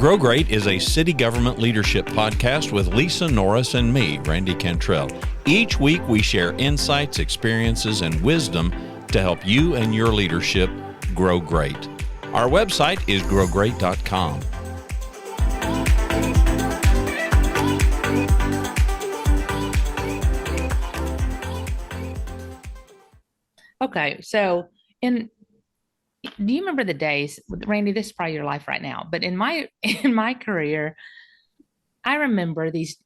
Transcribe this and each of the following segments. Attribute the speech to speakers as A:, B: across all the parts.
A: Grow Great is a city government leadership podcast with Lisa Norris and me, Randy Cantrell. Each week we share insights, experiences, and wisdom to help you and your leadership grow great. Our website is growgreat.com.
B: Okay, so do you remember the days, Randy? This is probably your life right now, but in my career, I remember these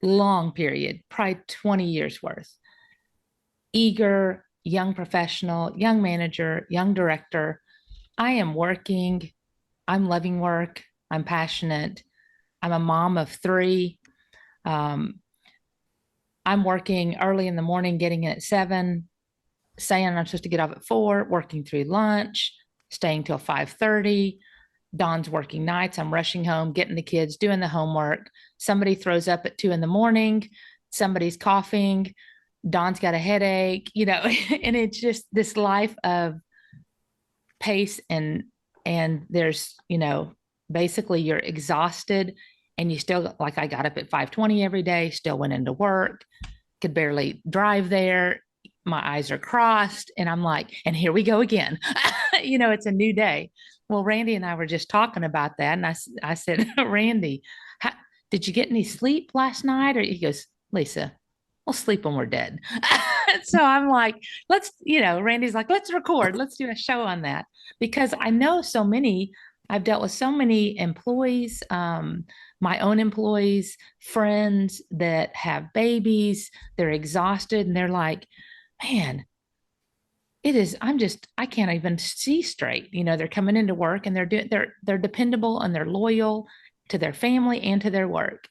B: long period, probably 20 years worth. Eager, young professional, young manager, young director. I am working. I'm loving work. I'm passionate. I'm a mom of three. I'm working early in the morning, getting in at 7, saying I'm supposed to get off at 4, working through lunch, staying till 5:30. Dawn's working nights. I'm rushing home, getting the kids, doing the homework. Somebody throws up at 2 a.m. Somebody's coughing. Dawn's got a headache, and it's just this life of pace and there's, basically you're exhausted and you still, like, I got up at 5:20 every day, still went into work, could barely drive there. My eyes are crossed and I'm like, and here we go again. It's a new day. Well, Randy and I were just talking about that. And I said, Randy, did you get any sleep last night? Or he goes, Lisa, we'll sleep when we're dead. So I'm like, Randy's like, let's record. Let's do a show on that. Because I know I've dealt with so many employees, my own employees, friends that have babies, they're exhausted and they're like, man, I can't even see straight. They're coming into work and they're dependable and they're loyal to their family and to their work.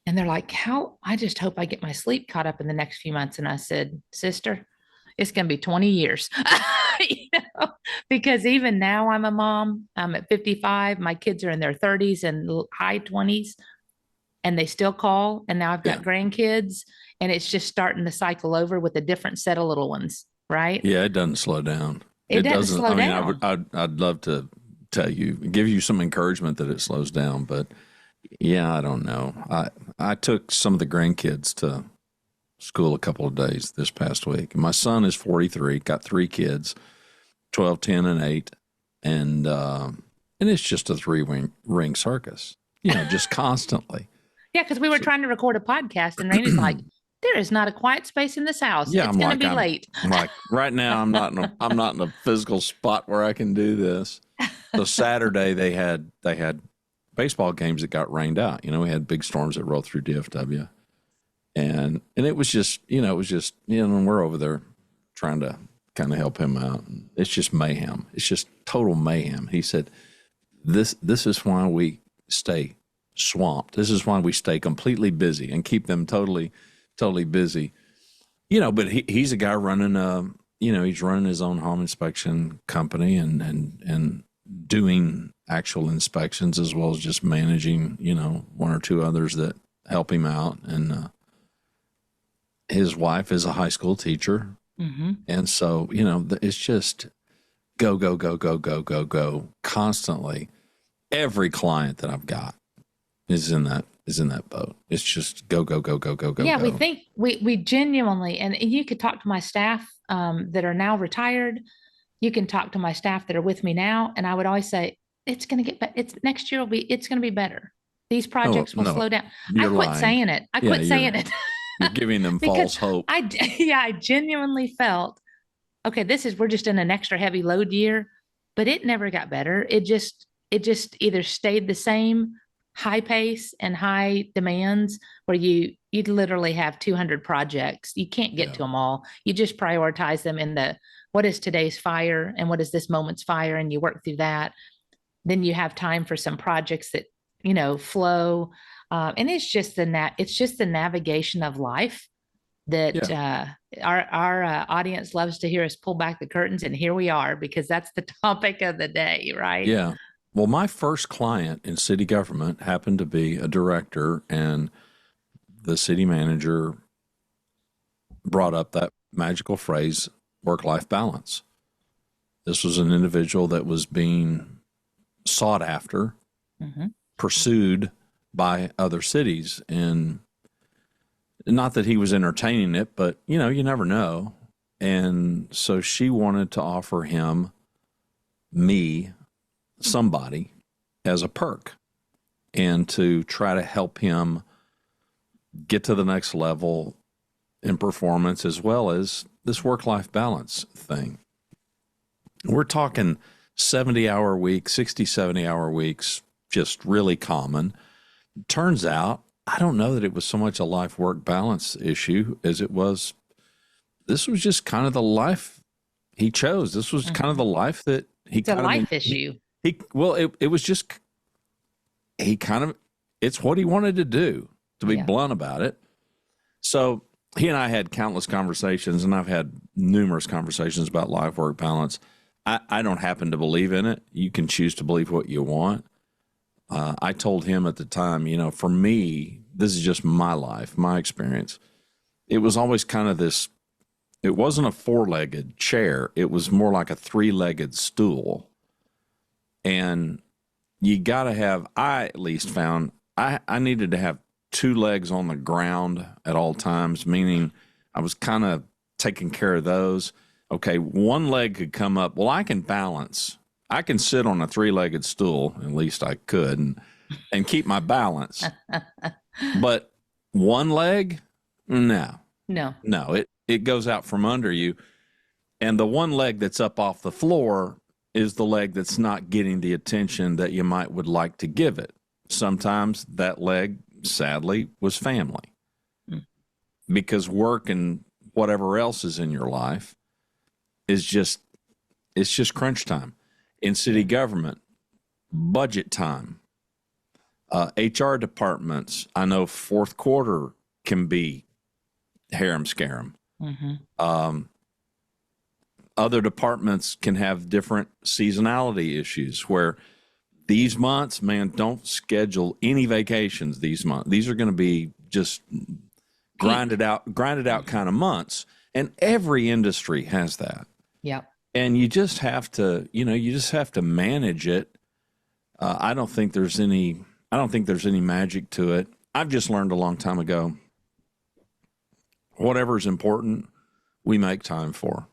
B: And they're like, I just hope I get my sleep caught up in the next few months. And I said, sister, it's going to be 20 years, because even now I'm a mom. I'm at 55. My kids are in their 30s and high 20s and they still call. And now I've got grandkids and it's just starting to cycle over with a different set of little ones. Right.
A: Yeah. It doesn't slow down.
B: It doesn't slow down.
A: I'd love to give you some encouragement that it slows down, but yeah, I don't know. I took some of the grandkids to school a couple of days this past week. My son is 43, got 3 kids, 12, 10, and 8. And it's just a 3-ring circus, just constantly.
B: Yeah, because we were trying to record a podcast and Randy's like, there is not a quiet space in this house.
A: Yeah,
B: it's going to be late.
A: I'm like, right now, I'm not in a physical spot where I can do this. So Saturday they had baseball games that got rained out. We had big storms that rolled through DFW, and it was just, and we're over there trying to kind of help him out. It's just mayhem. It's just total mayhem. He said, "This is why we stay swamped. This is why we stay completely busy and keep them totally busy." But he's a guy running he's running his own home inspection company and doing actual inspections as well as just managing, 1 or 2 others that help him out. And his wife is a high school teacher. Mm-hmm. And so, it's just go, go, go, go, go, go, go constantly. Every client that I've got is in that boat. It's just go, go, go, go, go, go.
B: Yeah,
A: go.
B: we think we genuinely, and you could talk to my staff that are now retired. You can talk to my staff that are with me now. And I would always say, it's going to get better. Next year it's going to be better. These projects will slow down. I quit saying it.
A: You're giving them false hope.
B: I genuinely felt, okay, we're just in an extra heavy load year, but it never got better. It just either stayed the same high pace and high demands where you'd literally have 200 projects. You can't get to them all. You just prioritize them in what is today's fire and what is this moment's fire, and you work through that. Then you have time for some projects that, flow. And it's just the navigation of life that our audience loves to hear us pull back the curtains. And here we are, because that's the topic of the day, right?
A: Yeah. Well, my first client in city government happened to be a director, and the city manager brought up that magical phrase, work-life balance. This was an individual that was being sought after pursued by other cities. And not that he was entertaining it, but you know, you never know. And so she wanted to offer him, me, somebody as a perk and to try to help him get to the next level in performance as well as this work-life balance thing. We're talking 70-hour weeks, 60, 70-hour weeks, just really common. Turns out, I don't know that it was so much a life-work balance issue as it was, this was just kind of the life he chose. This was kind of the life that he
B: It's a
A: kind of,
B: life issue.
A: it was just, he kind of, it's what he wanted to do, to be
B: Yeah.
A: blunt about it. So he and I had countless conversations, and I've had numerous conversations about life work balance. I don't happen to believe in it. You can choose to believe what you want. I told him at the time, you know, for me, this is just my life, my experience. It was always kind of this, it wasn't a four-legged chair. It was more like a three-legged stool. And you got to have, I at least found, I needed to have two legs on the ground at all times, meaning I was kind of taking care of those. Okay, one leg could come up. Well, I can balance. I can sit on a three-legged stool, at least I could, and keep my balance. But one leg, no,
B: No.
A: it goes out from under you. And the one leg that's up off the floor is the leg that's not getting the attention that you would like to give it. Sometimes that leg, sadly, was family. Because work and whatever else is in your life is just, it's just crunch time. In city government, budget time, HR departments, I know fourth quarter can be harem scarum. Other departments can have different seasonality issues where these months, man, don't schedule any vacations these months. These are going to be just grinded out kind of months. And every industry has that.
B: Yeah.
A: And you just have to, you just have to manage it. I don't think there's any magic to it. I've just learned a long time ago, whatever's important, we make time for.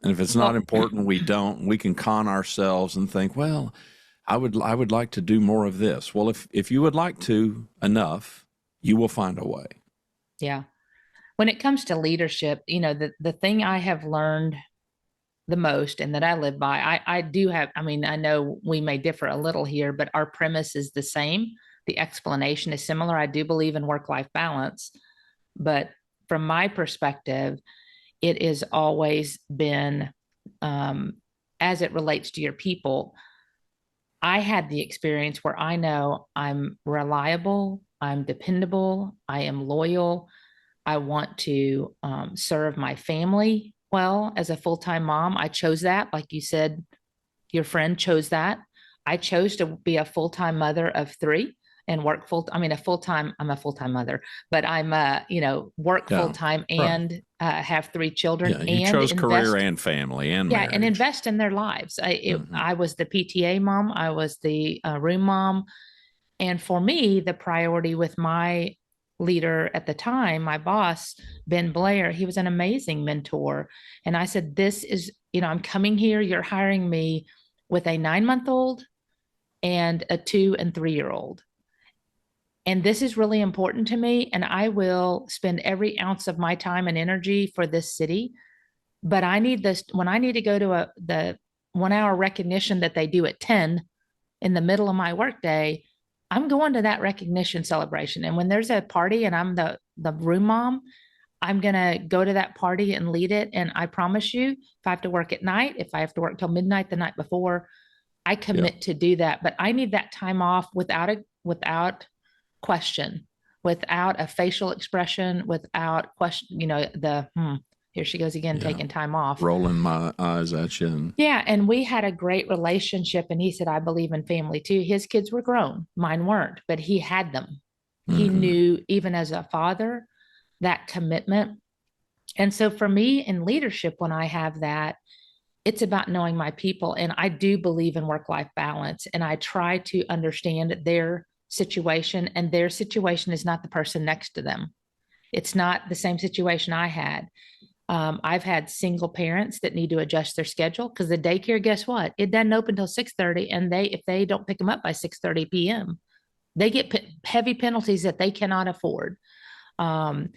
A: And if it's not important, we don't. We can con ourselves and think, well, I would like to do more of this. Well, if you would like to enough, you will find a way.
B: Yeah. When it comes to leadership, the thing I have learned the most and that I live by, I do have, I mean, I know we may differ a little here, but our premise is the same. The explanation is similar. I do believe in work-life balance, but from my perspective, it has always been, as it relates to your people, I had the experience where I know I'm reliable, I'm dependable, I am loyal. I want to serve my family well as a full-time mom. I chose that. Like you said, your friend chose that. I chose to be a full-time mother of three and work I'm a full-time mother, but I'm work full-time and have three children.
A: Yeah, you
B: and
A: chose career and family and marriage.
B: and invest in their lives. I was the PTA mom. I was the room mom. And for me, the priority with my leader at the time, my boss, Ben Blair, he was an amazing mentor. And I said, this is, I'm coming here, you're hiring me with a 9-month-old and a 2 and 3-year-old. And this is really important to me. And I will spend every ounce of my time and energy for this city. But I need this, when I need to go to the 1-hour recognition that they do at 10 in the middle of my workday, I'm going to that recognition celebration. And when there's a party and I'm the room mom, I'm going to go to that party and lead it. And I promise you, if I have to work at night, if I have to work till midnight the night before, I commit to do that. But I need that time off without question, without a facial expression, without question, here she goes again, taking time off.
A: Rolling my eyes at you.
B: Yeah. And we had a great relationship. And he said, I believe in family too. His kids were grown. Mine weren't, but he had them. He knew, even as a father, that commitment. And so for me in leadership, when I have that, it's about knowing my people. And I do believe in work-life balance. And I try to understand their situation, and their situation is not the person next to them. It's not the same situation I had. I've had single parents that need to adjust their schedule because the daycare, guess what? It doesn't open until 6:30. And if they don't pick them up by 6:30 p.m., they get heavy penalties that they cannot afford. Um,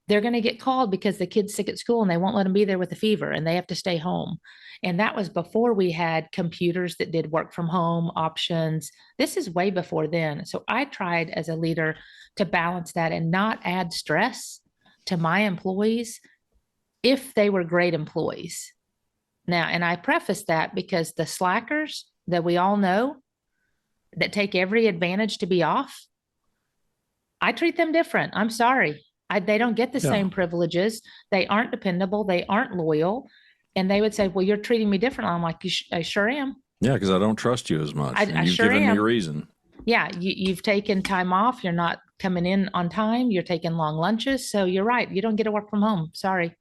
B: they're going to get called because the kid's sick at school and they won't let them be there with a fever and they have to stay home. And that was before we had computers that did work from home options. This is way before then. So I tried as a leader to balance that and not add stress to my employees if they were great employees. Now, and I preface that because the slackers that we all know that take every advantage to be off, I treat them different. I'm sorry. They don't get the
A: Yeah.
B: same privileges. They aren't dependable. They aren't loyal. And they would say, well, you're treating me different. I'm like, I sure am.
A: Yeah, because I don't trust you as much.
B: I
A: and you've
B: sure
A: given me
B: am.
A: a reason.
B: Yeah, you've taken time off. You're not coming in on time. You're taking long lunches. So you're right. You don't get to work from home. Sorry.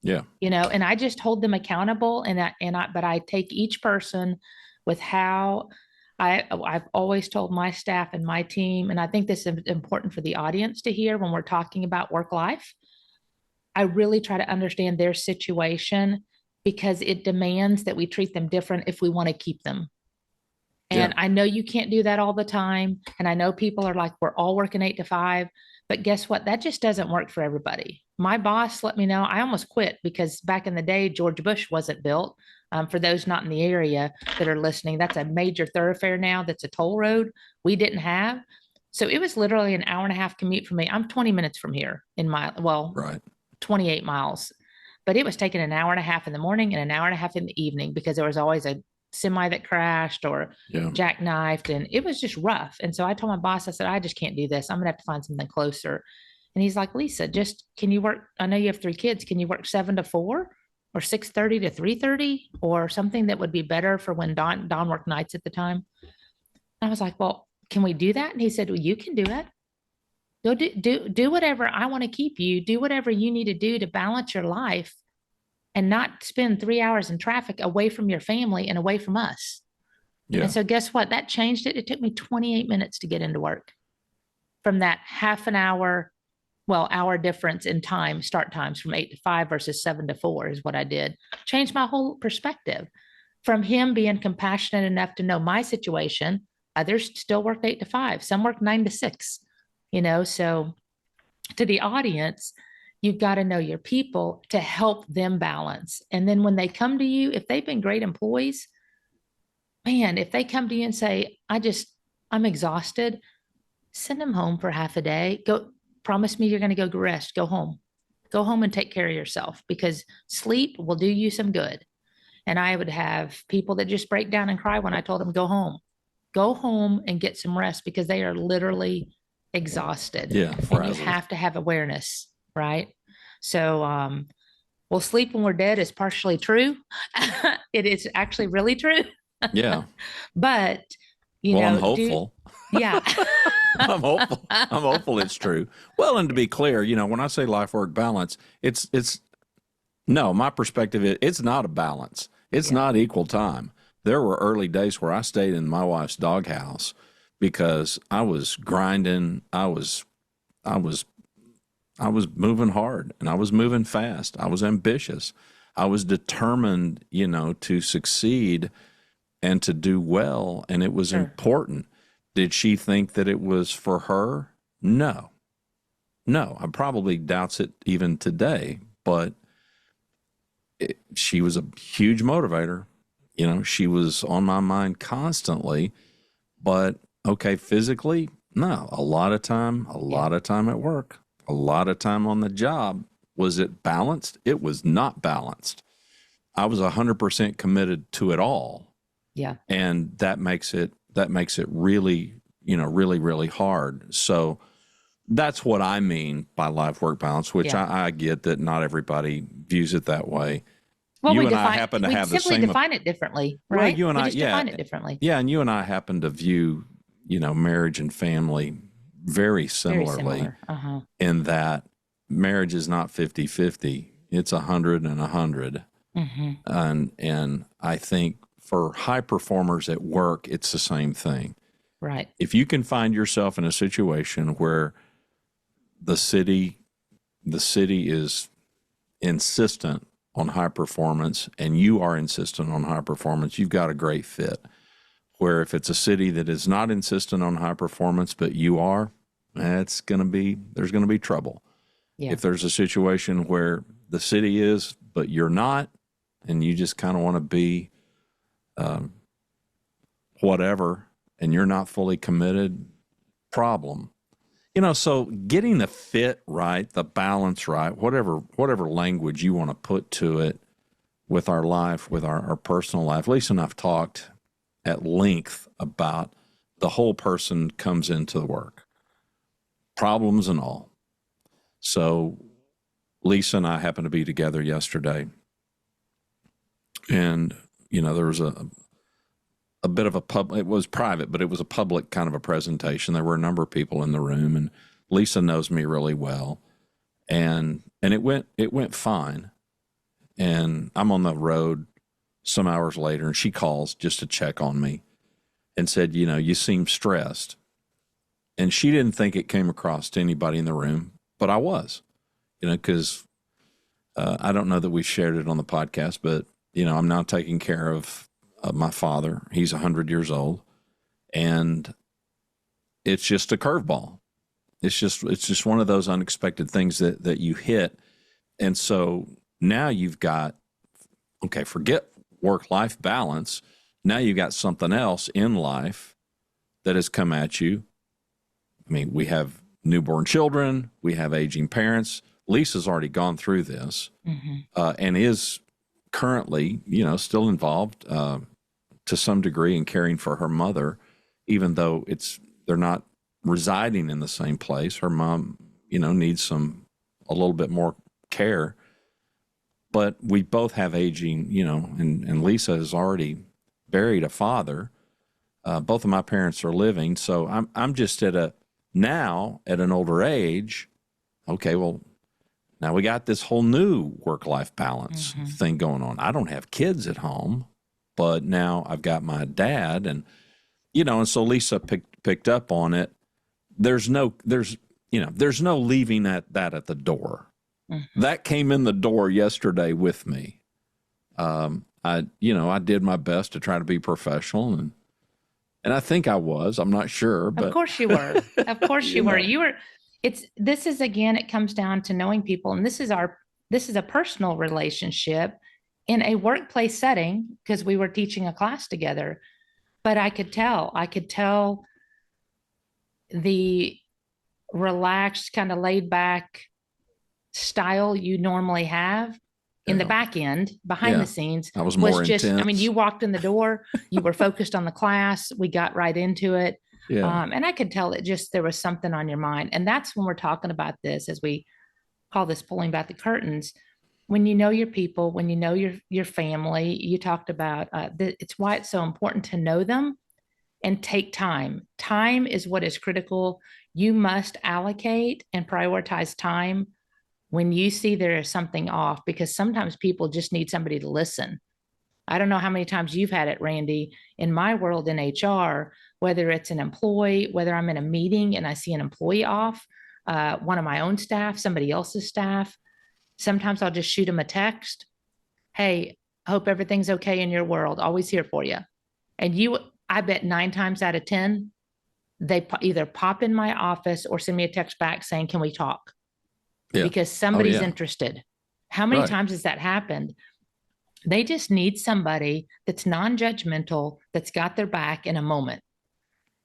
A: Yeah.
B: And I just hold them accountable, but I take each person with how I've always told my staff and my team, and I think this is important for the audience to hear when we're talking about work life. I really try to understand their situation because it demands that we treat them different if we want to keep them. And I know you can't do that all the time. And I know people are like, we're all working 8 to 5, but guess what? That just doesn't work for everybody. My boss let me know, I almost quit because back in the day, George Bush wasn't built. For those not in the area that are listening, that's a major thoroughfare now. That's a toll road we didn't have. So it was literally an hour and a half commute for me. I'm 20 minutes from here
A: Right.
B: 28 miles, but it was taking an hour and a half in the morning and an hour and a half in the evening because there was always a semi that crashed or jackknifed, and it was just rough. And so I told my boss, I said, I just can't do this. I'm gonna have to find something closer. And he's like, Lisa, can you work? I know you have 3 kids. Can you work 7 to 4 or 6:30 to 3:30 or something that would be better for when Don worked nights at the time? I was like, well, can we do that? And he said, well, you can do it. Go do whatever. I want to keep you. Do whatever you need to do to balance your life and not spend 3 hours in traffic away from your family and away from us.
A: Yeah.
B: And so guess what? That changed it. It took me 28 minutes to get into work from that half an hour, hour difference in time, start times from 8 to 5 versus 7 to 4 is what I did. Changed my whole perspective from him being compassionate enough to know my situation. Others still work 8 to 5. Some work 9 to 6, so to the audience, you've got to know your people to help them balance. And then when they come to you, if they've been great employees, man, if they come to you and say, I'm exhausted, send them home for half a day. Promise me you're going to go rest. Go home and take care of yourself because sleep will do you some good. And I would have people that just break down and cry when I told them, go home and get some rest because they are literally exhausted.
A: Yeah.
B: And you have to have awareness. Right. So, well, sleep when we're dead is partially true. It is actually really true.
A: Yeah.
B: But,
A: I'm hopeful.
B: Yeah.
A: I'm hopeful. I'm hopeful it's true. Well, and to be clear, when I say life work balance, my perspective is it's not a balance. It's not equal time. There were early days where I stayed in my wife's doghouse because I was grinding. I was moving hard and I was moving fast. I was ambitious. I was determined, to succeed and to do well. And it was important. Did she think that it was for her? No. I probably doubts it even today, but she was a huge motivator. She was on my mind constantly, but okay, physically, no, a lot of time at work. A lot of time on the job. Was it balanced? It was not balanced. I was 100% committed to it all.
B: Yeah.
A: And that makes it really, really, really hard. So that's what I mean by life work balance, which I get that not everybody views it that way.
B: Well,
A: you and I happen to have the same.
B: We define it differently, right?
A: Well, you and I
B: define it differently.
A: Yeah, and you and I happen to view, marriage and family very similarly. In that marriage is not 50-50. It's 100 and 100.
B: Hmm.
A: And I think for high performers at work, it's the same thing.
B: Right.
A: If you can find yourself in a situation where the city the city is insistent on high performance and you are insistent on high performance, you've got a great fit. Where if it's a city that is not insistent on high performance, but you are, there's going to be trouble.
B: Yeah.
A: If there's a situation where the city is, but you're not, and you just kind of want to be whatever, and you're not fully committed, problem. So getting the fit right, the balance right, whatever language you want to put to it with our life, with our personal life. Lisa and I've talked at length about the whole person comes into the work, problems and all. So Lisa and I happened to be together yesterday, and there was a bit of it was private, but it was a public kind of a presentation. There were a number of people in the room, and Lisa knows me really well, and it went fine. And I'm on the road some hours later, and she calls just to check on me and said, you seem stressed. And she didn't think it came across to anybody in the room, but I was, because I don't know that we shared it on the podcast, but I'm now taking care of my father. He's 100 years old, and it's just a curveball. It's just one of those unexpected things that you hit. And so now you've got, okay, forget work-life balance. Now you've got something else in life that has come at you. I mean, we have newborn children, we have aging parents. Lisa's already gone through this, and is currently, still involved to some degree in caring for her mother, even though they're not residing in the same place. Her mom, needs a little bit more care, but we both have aging, and Lisa has already buried a father. Both of my parents are living, so I'm just at an older age. Okay, well, now we got this whole new work-life balance thing going on. I don't have kids at home, but now I've got my dad, and so Lisa picked up on it. There's no leaving that at the door. That came in the door yesterday with me. I did my best to try to be professional, and I think I was. I'm not sure, but
B: Of course you were. Of course you were. You were. This is, again, it comes down to knowing people, and this is a personal relationship in a workplace setting, because we were teaching a class together. But I could tell the relaxed, kind of laid back style you normally have in the back end, behind the scenes,
A: I was more
B: just,
A: intense.
B: I mean, you walked in the door, you were focused on the class, we got right into it.
A: Yeah.
B: And I could tell that just there was something on your mind. And that's when we're talking about this, as we call this pulling back the curtains. When you know your people, when you know your family, you talked about it's why it's so important to know them and take time. Time is what is critical. You must allocate and prioritize time when you see there is something off, because sometimes people just need somebody to listen. I don't know how many times you've had it, Randy, in my world in HR, whether it's an employee, whether I'm in a meeting and I see an employee off, one of my own staff, somebody else's staff. Sometimes I'll just shoot them a text. Hey, hope everything's okay in your world. Always here for you. And I bet 9 times out of 10, they either pop in my office or send me a text back saying, can we talk?
A: Yeah.
B: Because somebody's interested. How many times has that happened? They just need somebody that's non-judgmental, that's got their back in a moment.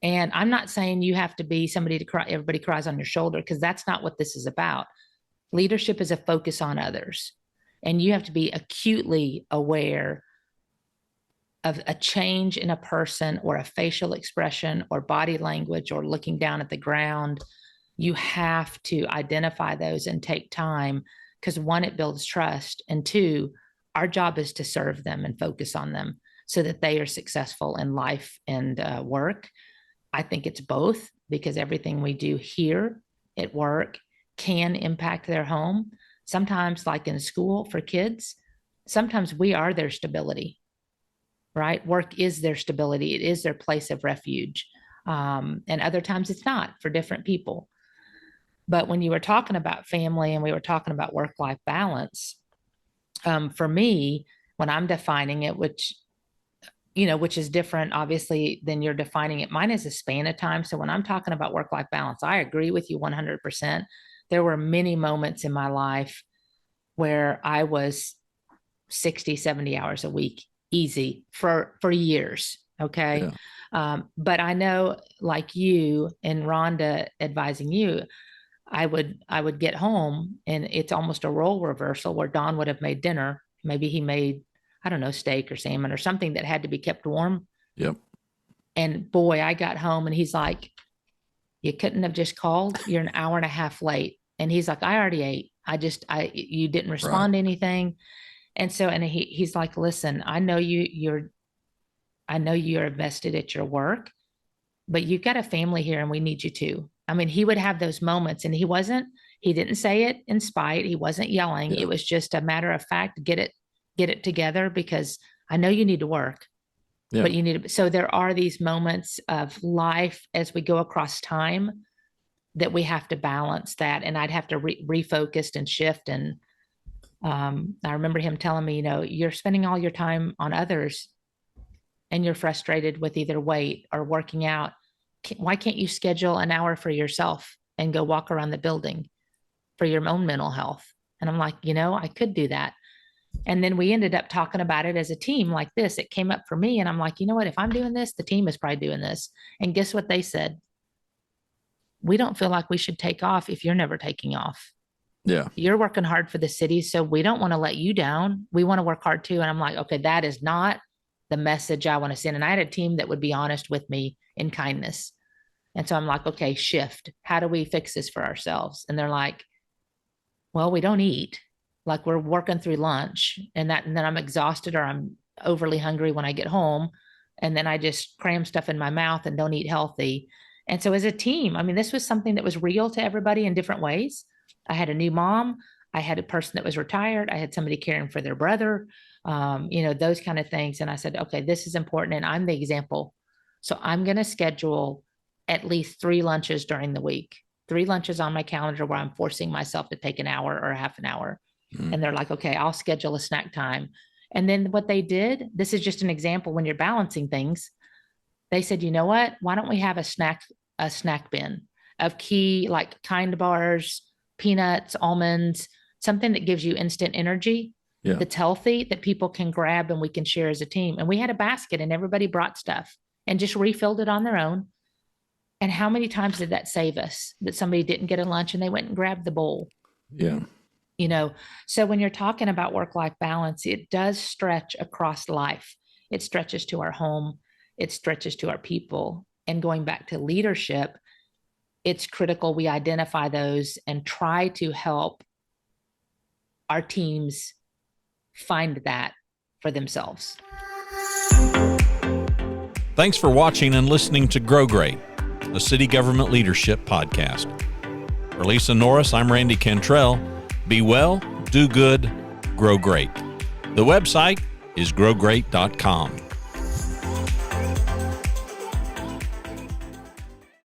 B: And I'm not saying you have to be somebody to cry, everybody cries on your shoulder, because that's not what this is about. Leadership is a focus on others. And you have to be acutely aware of a change in a person, or a facial expression, or body language, or looking down at the ground. You have to identify those and take time, because 1, it builds trust, and 2, our job is to serve them and focus on them so that they are successful in life and work. I think it's both, because everything we do here at work can impact their home. Sometimes, like in school for kids, sometimes we are their stability, right? Work is their stability. It is their place of refuge. And other times it's not for different people. But when you were talking about family and we were talking about work-life balance, for me, when I'm defining it, which is different, obviously, than you're defining it. Mine is a span of time. So when I'm talking about work-life balance, I agree with you 100%. There were many moments in my life where I was 60, 70 hours a week, easy for years. Okay.
A: Yeah.
B: But I know, like you and Rhonda advising you, I would get home and it's almost a role reversal where Don would have made dinner. Maybe he made, I don't know, steak or salmon or something that had to be kept warm.
A: Yep.
B: And boy, I got home and he's like, you couldn't have just called. You're an hour and a half late. And he's like, I already ate. You didn't respond to anything. And so, and he's like, listen, I know you're invested at your work, but you've got a family here and we need you to. I mean, he would have those moments and he didn't say it in spite. He wasn't yelling.
A: Yeah.
B: It was just a matter of fact, get it together because I know you need to work, but you need to. So there are these moments of life as we go across time that we have to balance that. And I'd have to refocus and shift. And I remember him telling me, you're spending all your time on others and you're frustrated with either weight or working out. Why can't you schedule an hour for yourself and go walk around the building for your own mental health? And I'm like, I could do that. And then we ended up talking about it as a team like this. It came up for me and I'm like, you know what, if I'm doing this, the team is probably doing this. And guess what they said? We don't feel like we should take off if you're never taking off.
A: Yeah.
B: You're working hard for the city. So we don't want to let you down. We want to work hard too. And I'm like, okay, that is not the message I want to send. And I had a team that would be honest with me in kindness. And so I'm like, okay, shift. How do we fix this for ourselves? And they're like, well, we don't eat. Like we're working through lunch and then I'm exhausted or I'm overly hungry when I get home. And then I just cram stuff in my mouth and don't eat healthy. And so as a team, I mean, this was something that was real to everybody in different ways. I had a new mom. I had a person that was retired. I had somebody caring for their brother, those kind of things. And I said, okay, this is important. And I'm the example. So I'm going to schedule at least 3 lunches during the week, 3 lunches on my calendar where I'm forcing myself to take an hour or a half an hour. And they're like, okay, I'll schedule a snack time. And then what they did, this is just an example when you're balancing things. They said, you know what, why don't we have a snack bin of key, like Kind bars, peanuts, almonds, something that gives you instant energy. Yeah. That's healthy that people can grab and we can share as a team. And we had a basket and everybody brought stuff and just refilled it on their own. And how many times did that save us that somebody didn't get a lunch and they went and grabbed the bowl?
A: Yeah.
B: So when you're talking about work-life balance, it does stretch across life. It stretches to our home. It stretches to our people. And going back to leadership, it's critical we identify those and try to help our teams find that for themselves.
C: Thanks for watching and listening to Grow Great, the City Government Leadership Podcast. For Lisa Norris, I'm Randy Cantrell. Be well, do good, grow great. The website is growgreat.com.